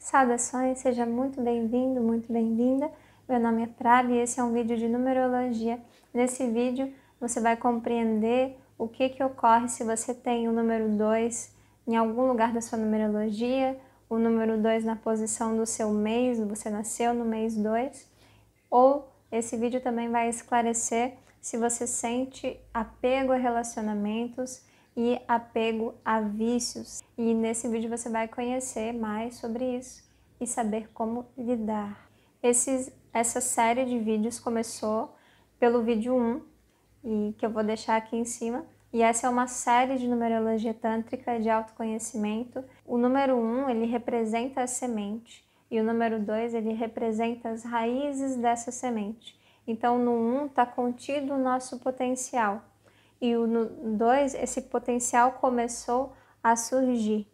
Saudações, seja muito bem-vindo, muito bem-vinda. Meu nome é Prabi e esse é um vídeo de numerologia. Nesse vídeo você vai compreender o que ocorre se você tem o número 2 em algum lugar da sua numerologia, o número 2 na posição do seu mês, você nasceu no mês 2, ou esse vídeo também vai esclarecer se você sente apego a relacionamentos e apego a vícios. E nesse vídeo você vai conhecer mais sobre isso e saber como lidar. Essa série de vídeos começou pelo vídeo 1, e que eu vou deixar aqui em cima. E essa é uma série de numerologia tântrica de autoconhecimento. O número 1, ele representa a semente. E o número 2, ele representa as raízes dessa semente. Então, no 1 está contido o nosso potencial. E no 2, esse potencial começou a surgir.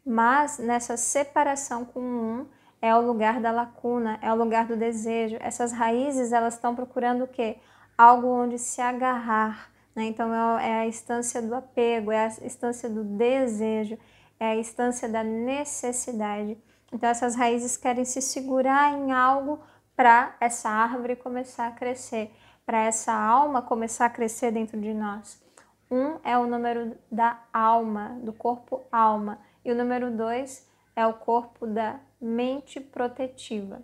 Mas nessa separação com o 1, é o lugar da lacuna, é o lugar do desejo. Essas raízes, elas estão procurando o quê? Algo onde se agarrar, né? Então é a instância do apego, é a instância do desejo, é a instância da necessidade. Então essas raízes querem se segurar em algo para essa árvore começar a crescer, para essa alma começar a crescer dentro de nós. 1 é o número da alma, do corpo alma, e o número 2 é o corpo da mente protetiva.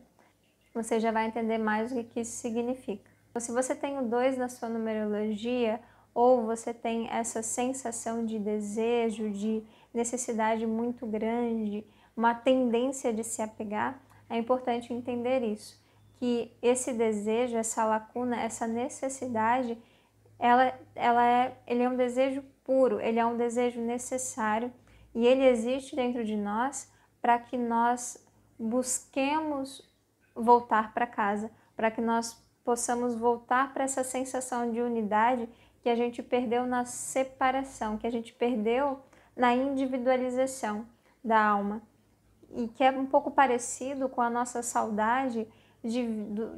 Você já vai entender mais o que isso significa. Então, se você tem o 2 na sua numerologia, ou você tem essa sensação de desejo, de necessidade muito grande, uma tendência de se apegar, é importante entender isso, que esse desejo, essa lacuna, essa necessidade, ele é um desejo puro, ele é um desejo necessário e ele existe dentro de nós para que nós busquemos voltar para casa, para que nós possamos voltar para essa sensação de unidade que a gente perdeu na separação, que a gente perdeu na individualização da alma, e que é um pouco parecido com a nossa saudade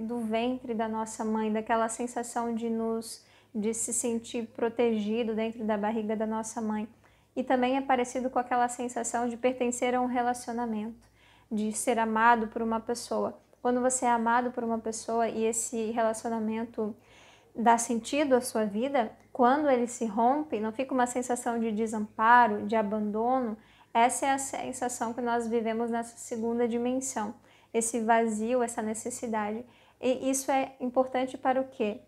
do ventre da nossa mãe, daquela sensação de se sentir protegido dentro da barriga da nossa mãe. E também é parecido com aquela sensação de pertencer a um relacionamento, de ser amado por uma pessoa. Quando você é amado por uma pessoa e esse relacionamento dá sentido à sua vida, quando ele se rompe, não fica uma sensação de desamparo, de abandono. Essa é a sensação que nós vivemos nessa segunda dimensão, esse vazio, essa necessidade. E isso é importante para o quê?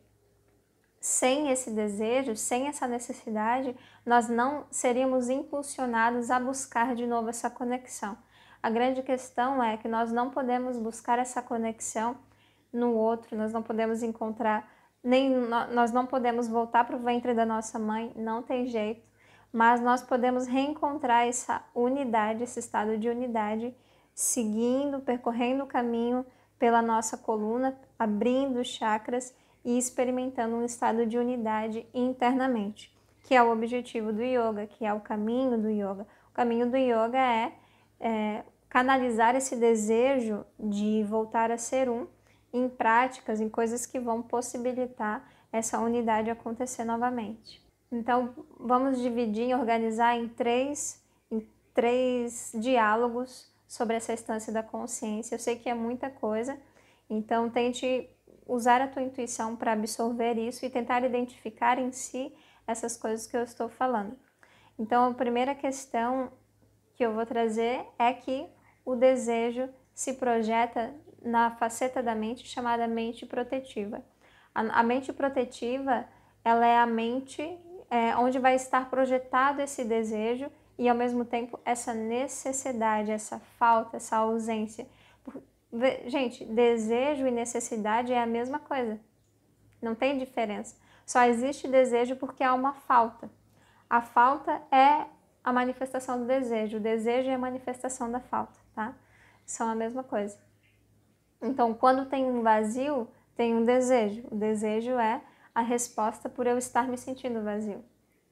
Sem esse desejo, sem essa necessidade, nós não seríamos impulsionados a buscar de novo essa conexão. A grande questão é que nós não podemos buscar essa conexão no outro, nós não podemos encontrar, nós não podemos voltar para o ventre da nossa mãe, não tem jeito, mas nós podemos reencontrar essa unidade, esse estado de unidade, seguindo, percorrendo o caminho pela nossa coluna, abrindo os chakras e experimentando um estado de unidade internamente, que é o objetivo do yoga, que é o caminho do yoga. O caminho do yoga é canalizar esse desejo de voltar a ser um em práticas, em coisas que vão possibilitar essa unidade acontecer novamente. Então, vamos dividir e organizar em três diálogos sobre essa instância da consciência. Eu sei que é muita coisa, então tente usar a tua intuição para absorver isso e tentar identificar em si essas coisas que eu estou falando. Então, a primeira questão que eu vou trazer é que o desejo se projeta na faceta da mente chamada mente protetiva. A mente protetiva, ela é a mente onde vai estar projetado esse desejo e, ao mesmo tempo, essa necessidade, essa falta, essa ausência. Gente, desejo e necessidade é a mesma coisa. Não tem diferença. Só existe desejo porque há uma falta. A falta é a manifestação do desejo. O desejo é a manifestação da falta, tá? São a mesma coisa. Então, quando tem um vazio, tem um desejo. O desejo é a resposta por eu estar me sentindo vazio.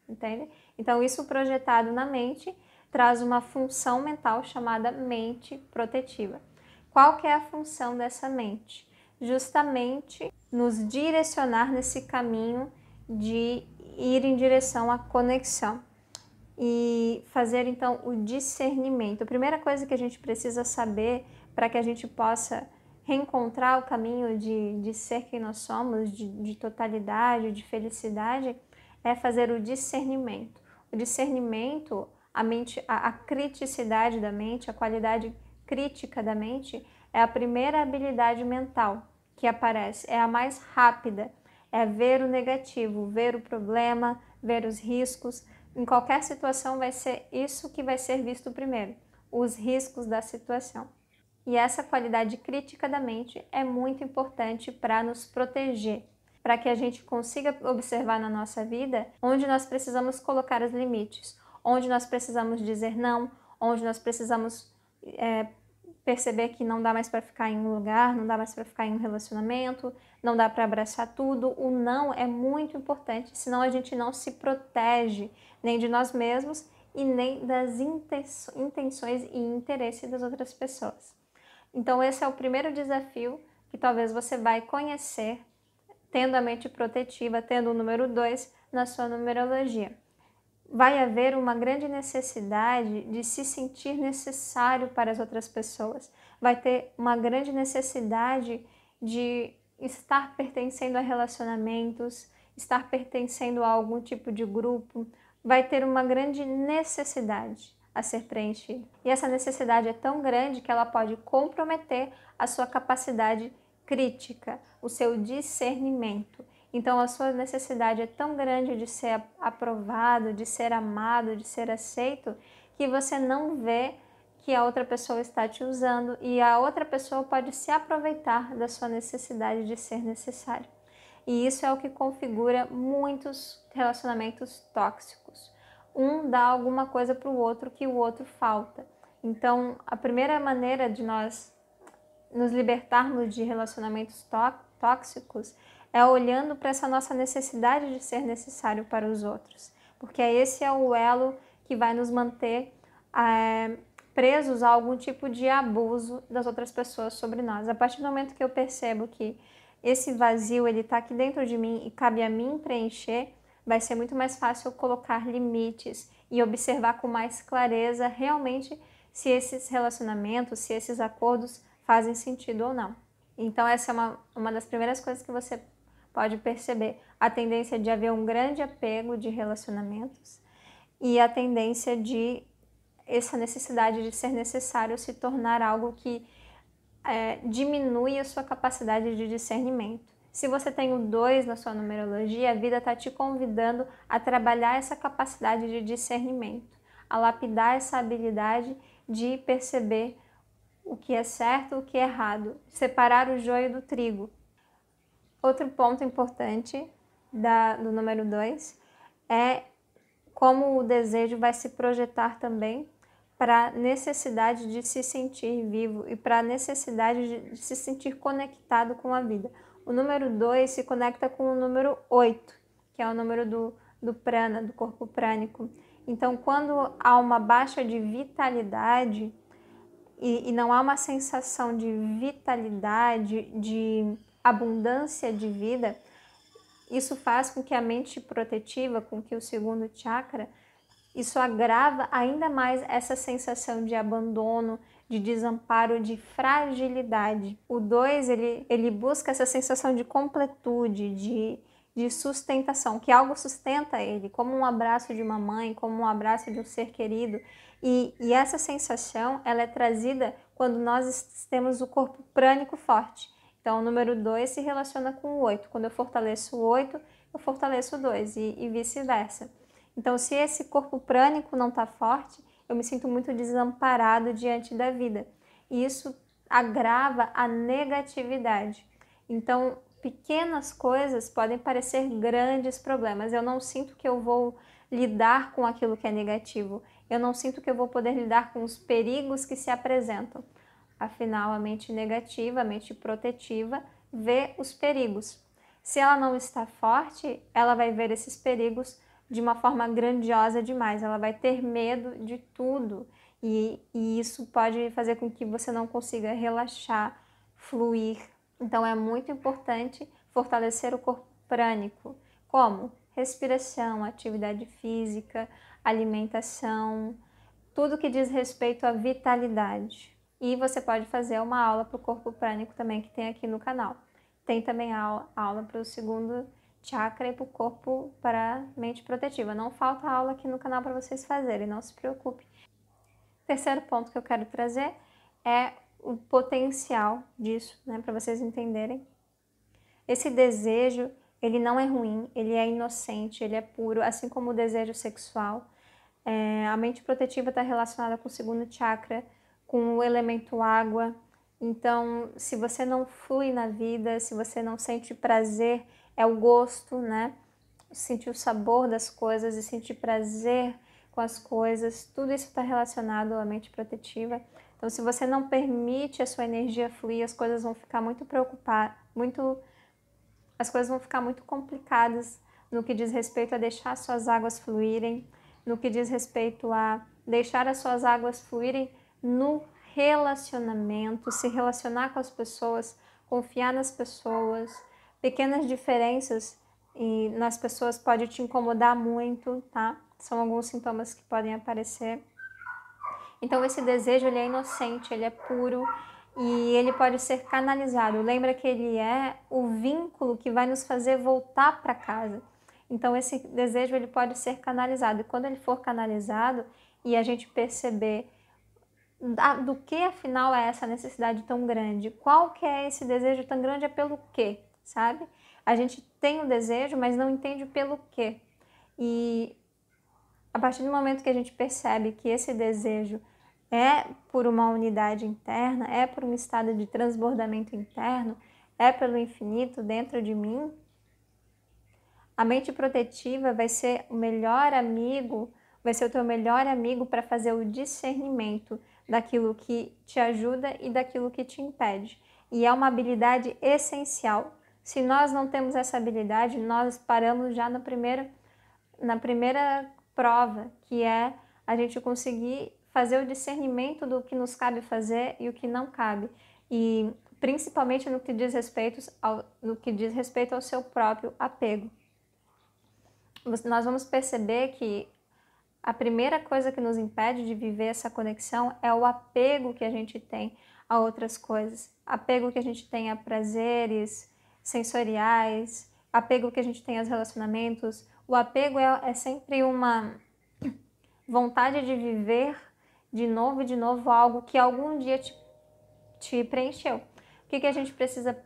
Entende? Então, isso projetado na mente traz uma função mental chamada mente protetiva. Qual que é a função dessa mente? Justamente nos direcionar nesse caminho de ir em direção à conexão e fazer então o discernimento. A primeira coisa que a gente precisa saber para que a gente possa reencontrar o caminho de ser quem nós somos, de totalidade, de felicidade, é fazer o discernimento. O discernimento, a criticidade da mente, a qualidade crítica da mente, é a primeira habilidade mental que aparece, é a mais rápida, é ver o negativo, ver o problema, ver os riscos. Em qualquer situação vai ser isso que vai ser visto primeiro, os riscos da situação. E essa qualidade crítica da mente é muito importante para nos proteger, para que a gente consiga observar na nossa vida onde nós precisamos colocar os limites, onde nós precisamos dizer não, onde nós precisamos perceber que não dá mais para ficar em um lugar, não dá mais para ficar em um relacionamento, não dá para abraçar tudo. O não é muito importante, senão a gente não se protege nem de nós mesmos e nem das intenções e interesses das outras pessoas. Então esse é o primeiro desafio que talvez você vai conhecer tendo a mente protetiva, tendo o número 2 na sua numerologia. Vai haver uma grande necessidade de se sentir necessário para as outras pessoas. Vai ter uma grande necessidade de estar pertencendo a relacionamentos, estar pertencendo a algum tipo de grupo. Vai ter uma grande necessidade a ser preenchida. E essa necessidade é tão grande que ela pode comprometer a sua capacidade crítica, o seu discernimento. Então a sua necessidade é tão grande de ser aprovado, de ser amado, de ser aceito, que você não vê que a outra pessoa está te usando e a outra pessoa pode se aproveitar da sua necessidade de ser necessário. E isso é o que configura muitos relacionamentos tóxicos. Um dá alguma coisa para o outro que o outro falta. Então a primeira maneira de nós nos libertarmos de relacionamentos tóxicos é olhando para essa nossa necessidade de ser necessário para os outros, porque esse é o elo que vai nos manter presos a algum tipo de abuso das outras pessoas sobre nós. A partir do momento que eu percebo que esse vazio ele está aqui dentro de mim e cabe a mim preencher, vai ser muito mais fácil eu colocar limites e observar com mais clareza realmente se esses relacionamentos, se esses acordos fazem sentido ou não. Então essa é uma das primeiras coisas que você pode perceber, a tendência de haver um grande apego de relacionamentos e a tendência de essa necessidade de ser necessário se tornar algo que diminui a sua capacidade de discernimento. Se você tem o 2 na sua numerologia, a vida está te convidando a trabalhar essa capacidade de discernimento, a lapidar essa habilidade de perceber o que é certo, o que é errado, separar o joio do trigo. Outro ponto importante do número 2 é como o desejo vai se projetar também para a necessidade de se sentir vivo e para a necessidade de se sentir conectado com a vida. O número 2 se conecta com o número 8, que é o número do prana, do corpo prânico. Então, quando há uma baixa de vitalidade e não há uma sensação de vitalidade, de abundância de vida, isso faz com que a mente protetiva, com que o segundo chakra, isso agrava ainda mais essa sensação de abandono, de desamparo, de fragilidade. O 2, ele busca essa sensação de completude, de sustentação, que algo sustenta ele, como um abraço de uma mãe, como um abraço de um ser querido. E essa sensação, ela é trazida quando nós temos o corpo prânico forte. Então, o número 2 se relaciona com o 8. Quando eu fortaleço o 8, eu fortaleço o 2 e vice-versa. Então, se esse corpo prânico não está forte, eu me sinto muito desamparado diante da vida. E isso agrava a negatividade. Então, pequenas coisas podem parecer grandes problemas. Eu não sinto que eu vou lidar com aquilo que é negativo. Eu não sinto que eu vou poder lidar com os perigos que se apresentam. Afinal, a mente negativa, a mente protetiva, vê os perigos. Se ela não está forte, ela vai ver esses perigos de uma forma grandiosa demais. Ela vai ter medo de tudo. E isso pode fazer com que você não consiga relaxar, fluir. Então é muito importante fortalecer o corpo prânico. Como? Respiração, atividade física, alimentação, tudo que diz respeito à vitalidade. E você pode fazer uma aula para o corpo prânico também, que tem aqui no canal. Tem também a aula para o segundo chakra e para o corpo, para a mente protetiva. Não falta aula aqui no canal para vocês fazerem, não se preocupe. Terceiro ponto que eu quero trazer é o potencial disso, né, para vocês entenderem. Esse desejo, ele não é ruim, ele é inocente, ele é puro, assim como o desejo sexual. A mente protetiva está relacionada com o segundo chakra, com o elemento água. Então, se você não flui na vida, se você não sente prazer, é o gosto, né? Sentir o sabor das coisas e sentir prazer com as coisas, tudo isso está relacionado à mente protetiva. Então, se você não permite a sua energia fluir, as coisas vão ficar muito preocupadas, as coisas vão ficar muito complicadas no que diz respeito a deixar suas águas fluírem, no que diz respeito a deixar as suas águas fluírem no relacionamento, se relacionar com as pessoas, confiar nas pessoas. Pequenas diferenças nas pessoas pode te incomodar muito, tá? São alguns sintomas que podem aparecer. Então esse desejo, ele é inocente, ele é puro e ele pode ser canalizado. Lembra que ele é o vínculo que vai nos fazer voltar para casa. Então esse desejo, ele pode ser canalizado. E quando ele for canalizado e a gente perceber do que afinal é essa necessidade tão grande, qual que é esse desejo tão grande, é pelo quê, sabe? A gente tem o desejo, mas não entende pelo quê. E a partir do momento que a gente percebe que esse desejo é por uma unidade interna, é por um estado de transbordamento interno, é pelo infinito dentro de mim, a mente protetiva vai ser o melhor amigo, vai ser o teu melhor amigo para fazer o discernimento daquilo que te ajuda e daquilo que te impede. E é uma habilidade essencial. Se nós não temos essa habilidade, nós paramos já na primeira prova, que é a gente conseguir fazer o discernimento do que nos cabe fazer e o que não cabe. E principalmente no que diz respeito ao seu próprio apego. Nós vamos perceber que a primeira coisa que nos impede de viver essa conexão é o apego que a gente tem a outras coisas. Apego que a gente tem a prazeres sensoriais, apego que a gente tem aos relacionamentos. O apego é sempre uma vontade de viver de novo algo que algum dia te preencheu. O que a gente precisa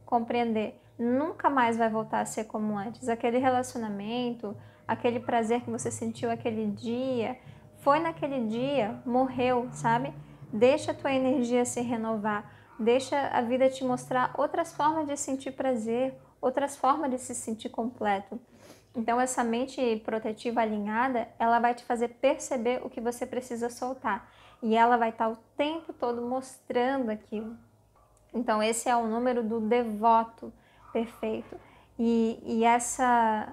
compreender? Nunca mais vai voltar a ser como antes. Aquele relacionamento, aquele prazer que você sentiu aquele dia, foi naquele dia, morreu, sabe? Deixa a tua energia se renovar, deixa a vida te mostrar outras formas de sentir prazer, outras formas de se sentir completo. Então essa mente protetiva alinhada, ela vai te fazer perceber o que você precisa soltar. E ela vai estar o tempo todo mostrando aquilo. Então esse é o número do devoto perfeito. E essa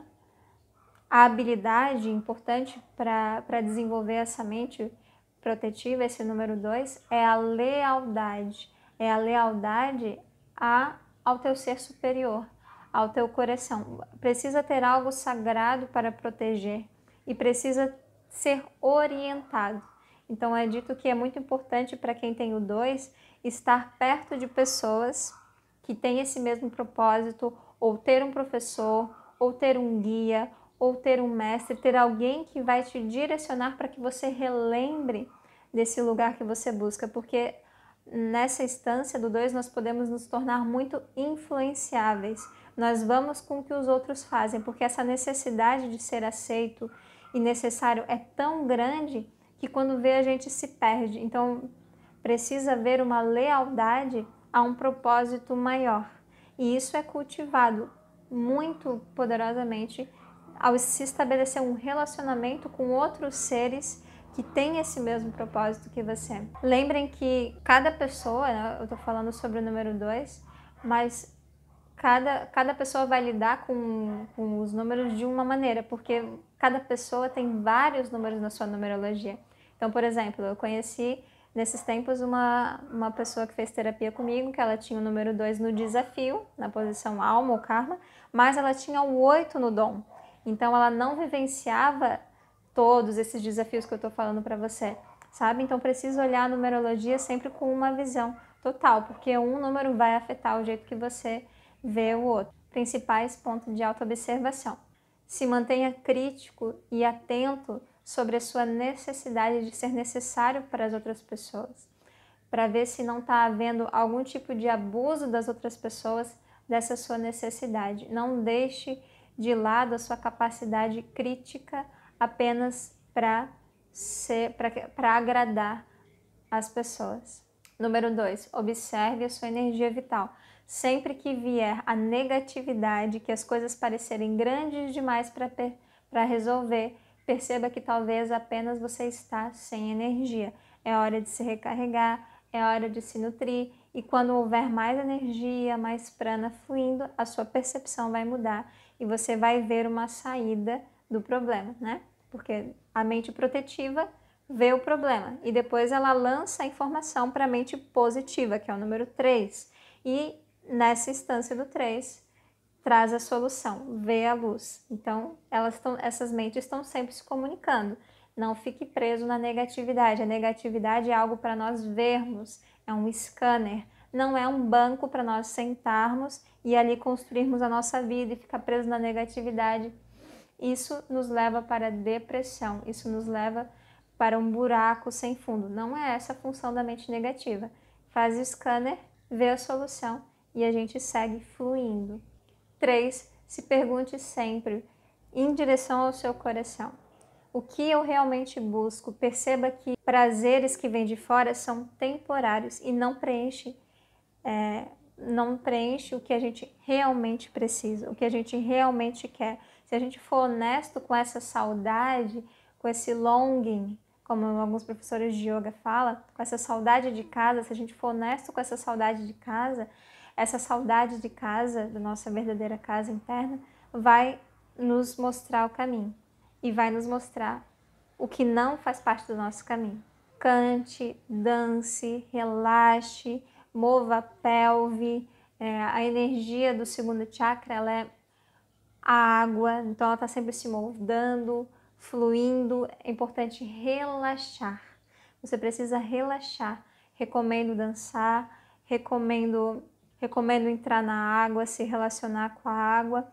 a habilidade importante para desenvolver essa mente protetiva, esse número 2, é a lealdade. É a lealdade ao teu ser superior, ao teu coração. Precisa ter algo sagrado para proteger e precisa ser orientado. Então é dito que é muito importante para quem tem o 2 estar perto de pessoas que têm esse mesmo propósito, ou ter um professor, ou ter um guia, ou ter um mestre, ter alguém que vai te direcionar para que você relembre desse lugar que você busca, porque nessa instância do 2 nós podemos nos tornar muito influenciáveis. Nós vamos com o que os outros fazem, porque essa necessidade de ser aceito e necessário é tão grande que quando vê a gente se perde. Então precisa haver uma lealdade a um propósito maior. E isso é cultivado muito poderosamente ao se estabelecer um relacionamento com outros seres que têm esse mesmo propósito que você. Lembrem que cada pessoa, né, eu estou falando sobre o número 2, mas cada pessoa vai lidar com os números de uma maneira, porque cada pessoa tem vários números na sua numerologia. Então, por exemplo, eu conheci nesses tempos uma pessoa que fez terapia comigo, que ela tinha o número 2 no desafio, na posição alma ou karma, mas ela tinha o 8 no dom. Então ela não vivenciava todos esses desafios que eu estou falando para você. sabe? Então precisa olhar a numerologia sempre com uma visão total, porque um número vai afetar o jeito que você vê o outro. Principais pontos de autoobservação. Se mantenha crítico e atento sobre a sua necessidade de ser necessário para as outras pessoas, para ver se não está havendo algum tipo de abuso das outras pessoas dessa sua necessidade. Não deixe de lado a sua capacidade crítica apenas para agradar as pessoas. Número 2, observe a sua energia vital. Sempre que vier a negatividade, que as coisas parecerem grandes demais para resolver, perceba que talvez apenas você está sem energia. É hora de se recarregar, é hora de se nutrir, e quando houver mais energia, mais prana fluindo, a sua percepção vai mudar e você vai ver uma saída do problema, né? Porque a mente protetiva vê o problema e depois ela lança a informação para a mente positiva, que é o número 3. E nessa instância do 3, traz a solução, vê a luz. Então, essas mentes estão sempre se comunicando. Não fique preso na negatividade. A negatividade é algo para nós vermos, é um scanner. Não é um banco para nós sentarmos e ali construirmos a nossa vida e ficar preso na negatividade. Isso nos leva para a depressão, isso nos leva para um buraco sem fundo. Não é essa a função da mente negativa. Faz o scanner, vê a solução e a gente segue fluindo. 3. Se pergunte sempre, em direção ao seu coração, o que eu realmente busco? Perceba que prazeres que vêm de fora são temporários e não preenche o que a gente realmente precisa, o que a gente realmente quer. Se a gente for honesto com essa saudade, com esse longing, como alguns professores de yoga falam, com essa saudade de casa, se a gente for honesto com essa saudade de casa, essa saudade de casa, da nossa verdadeira casa interna, vai nos mostrar o caminho e vai nos mostrar o que não faz parte do nosso caminho. Cante, dance, relaxe, mova a pelve. A energia do segundo chakra, ela é a água, então ela está sempre se moldando, fluindo. É importante relaxar. Você precisa relaxar. Recomendo dançar, recomendo entrar na água, se relacionar com a água.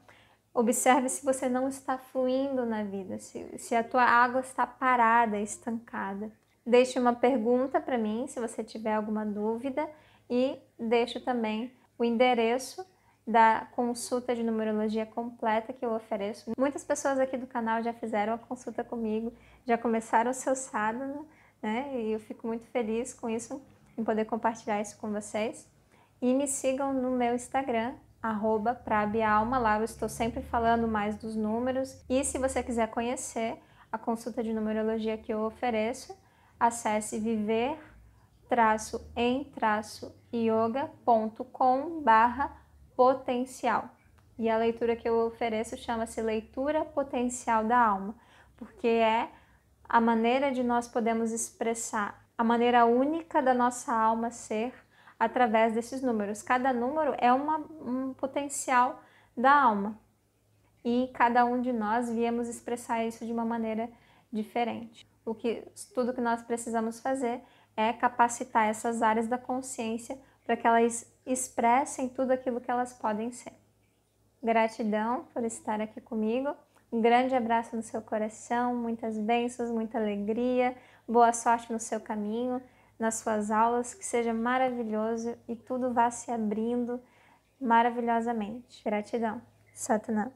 Observe se você não está fluindo na vida, se a tua água está parada, estancada. Deixe uma pergunta para mim, se você tiver alguma dúvida, e deixo também o endereço da consulta de numerologia completa que eu ofereço. Muitas pessoas aqui do canal já fizeram a consulta comigo, já começaram o seu sábado, né? E eu fico muito feliz com isso, em poder compartilhar isso com vocês. E me sigam no meu Instagram, @prabialma, lá eu estou sempre falando mais dos números. E se você quiser conhecer a consulta de numerologia que eu ofereço, acesse viver-yoga.com/potencial. E a leitura que eu ofereço chama-se Leitura Potencial da Alma, porque é a maneira de nós podemos expressar a maneira única da nossa alma ser através desses números. Cada número é um potencial da alma e cada um de nós viemos expressar isso de uma maneira diferente. Tudo que nós precisamos fazer é capacitar essas áreas da consciência para que elas expressem tudo aquilo que elas podem ser. Gratidão por estar aqui comigo. Um grande abraço no seu coração, muitas bênçãos, muita alegria, boa sorte no seu caminho, nas suas aulas, que seja maravilhoso e tudo vá se abrindo maravilhosamente. Gratidão. Satnam.